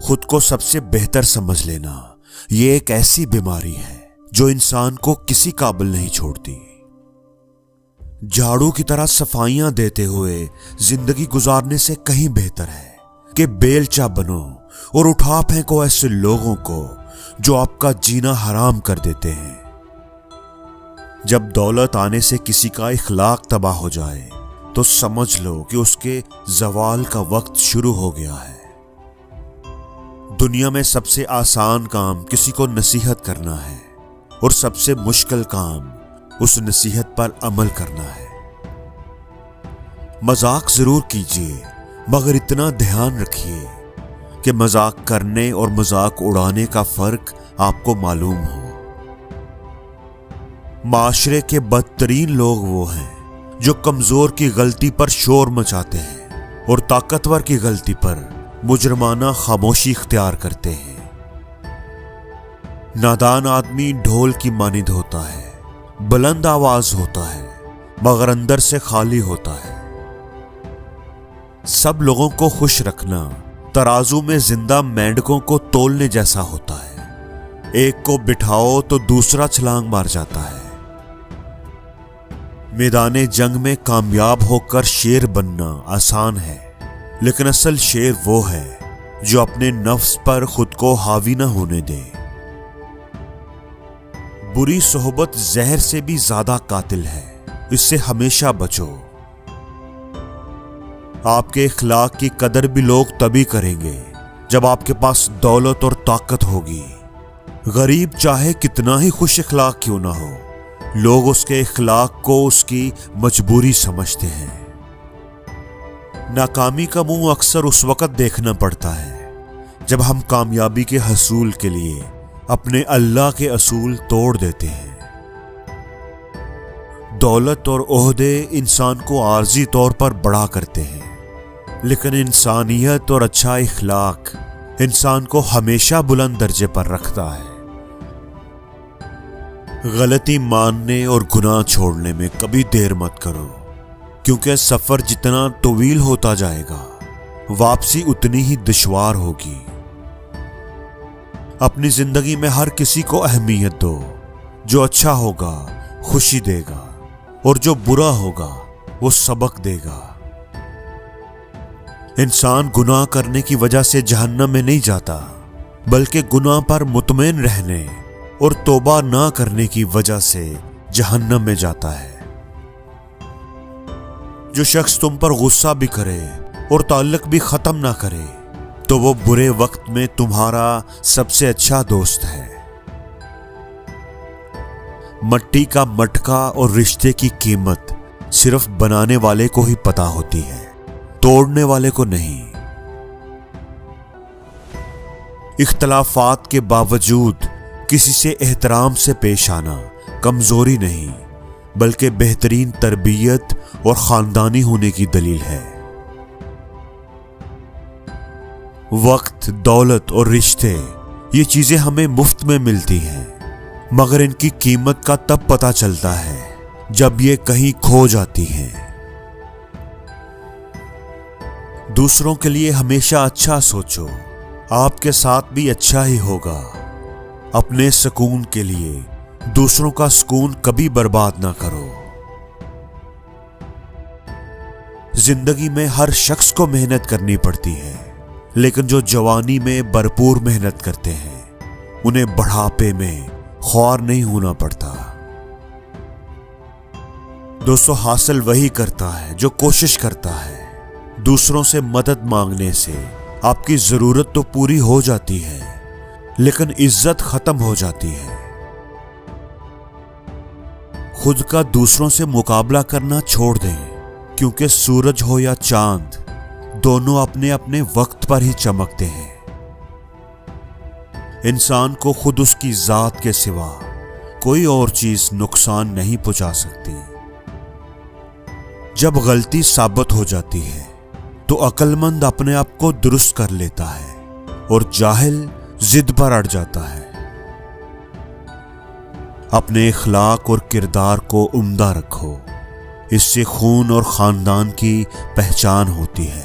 خود کو سب سے بہتر سمجھ لینا یہ ایک ایسی بیماری ہے جو انسان کو کسی قابل نہیں چھوڑتی۔ جھاڑو کی طرح صفائیاں دیتے ہوئے زندگی گزارنے سے کہیں بہتر ہے کہ بیلچہ بنو اور اٹھا پھینکو ایسے لوگوں کو جو آپ کا جینا حرام کر دیتے ہیں۔ جب دولت آنے سے کسی کا اخلاق تباہ ہو جائے تو سمجھ لو کہ اس کے زوال کا وقت شروع ہو گیا ہے۔ دنیا میں سب سے آسان کام کسی کو نصیحت کرنا ہے اور سب سے مشکل کام اس نصیحت پر عمل کرنا ہے۔ مذاق ضرور کیجیے مگر اتنا دھیان رکھیے کہ مذاق کرنے اور مذاق اڑانے کا فرق آپ کو معلوم ہو۔ معاشرے کے بدترین لوگ وہ ہیں جو کمزور کی غلطی پر شور مچاتے ہیں اور طاقتور کی غلطی پر مجرمانہ خاموشی اختیار کرتے ہیں۔ نادان آدمی ڈھول کی مانند ہوتا ہے، بلند آواز ہوتا ہے مگر اندر سے خالی ہوتا ہے۔ سب لوگوں کو خوش رکھنا ترازو میں زندہ مینڈکوں کو تولنے جیسا ہوتا ہے، ایک کو بٹھاؤ تو دوسرا چھلانگ مار جاتا ہے۔ میدان جنگ میں کامیاب ہو کر شیر بننا آسان ہے، لیکن اصل شیر وہ ہے جو اپنے نفس پر خود کو حاوی نہ ہونے دے۔ بری صحبت زہر سے بھی زیادہ قاتل ہے، اس سے ہمیشہ بچو۔ آپ کے اخلاق کی قدر بھی لوگ تبھی کریں گے جب آپ کے پاس دولت اور طاقت ہوگی۔ غریب چاہے کتنا ہی خوش اخلاق کیوں نہ ہو، لوگ اس کے اخلاق کو اس کی مجبوری سمجھتے ہیں۔ ناکامی کا منہ اکثر اس وقت دیکھنا پڑتا ہے جب ہم کامیابی کے حصول کے لیے اپنے اللہ کے اصول توڑ دیتے ہیں۔ دولت اور عہدے انسان کو عارضی طور پر بڑا کرتے ہیں، لیکن انسانیت اور اچھا اخلاق انسان کو ہمیشہ بلند درجے پر رکھتا ہے۔ غلطی ماننے اور گناہ چھوڑنے میں کبھی دیر مت کرو، کیونکہ سفر جتنا طویل ہوتا جائے گا واپسی اتنی ہی دشوار ہوگی۔ اپنی زندگی میں ہر کسی کو اہمیت دو، جو اچھا ہوگا خوشی دے گا اور جو برا ہوگا وہ سبق دے گا۔ انسان گناہ کرنے کی وجہ سے جہنم میں نہیں جاتا، بلکہ گناہ پر مطمئن رہنے اور توبہ نہ کرنے کی وجہ سے جہنم میں جاتا ہے۔ جو شخص تم پر غصہ بھی کرے اور تعلق بھی ختم نہ کرے تو وہ برے وقت میں تمہارا سب سے اچھا دوست ہے۔ مٹی کا مٹکا اور رشتے کی قیمت صرف بنانے والے کو ہی پتہ ہوتی ہے، توڑنے والے کو نہیں۔ اختلافات کے باوجود کسی سے احترام سے پیش آنا کمزوری نہیں بلکہ بہترین تربیت اور خاندانی ہونے کی دلیل ہے۔ وقت، دولت اور رشتے یہ چیزیں ہمیں مفت میں ملتی ہیں، مگر ان کی قیمت کا تب پتہ چلتا ہے جب یہ کہیں کھو جاتی ہیں۔ دوسروں کے لیے ہمیشہ اچھا سوچو، آپ کے ساتھ بھی اچھا ہی ہوگا۔ اپنے سکون کے لیے دوسروں کا سکون کبھی برباد نہ کرو۔ زندگی میں ہر شخص کو محنت کرنی پڑتی ہے، لیکن جو جوانی میں بھرپور محنت کرتے ہیں انہیں بڑھاپے میں خوار نہیں ہونا پڑتا۔ دوستو، حاصل وہی کرتا ہے جو کوشش کرتا ہے۔ دوسروں سے مدد مانگنے سے آپ کی ضرورت تو پوری ہو جاتی ہے، لیکن عزت ختم ہو جاتی ہے۔ خود کا دوسروں سے مقابلہ کرنا چھوڑ دیں، کیونکہ سورج ہو یا چاند دونوں اپنے اپنے وقت پر ہی چمکتے ہیں۔ انسان کو خود اس کی ذات کے سوا کوئی اور چیز نقصان نہیں پہنچا سکتی۔ جب غلطی ثابت ہو جاتی ہے تو عقل مند اپنے آپ کو درست کر لیتا ہے اور جاہل ضد پر اڑ جاتا ہے۔ اپنے اخلاق اور کردار کو عمدہ رکھو، اس سے خون اور خاندان کی پہچان ہوتی ہے۔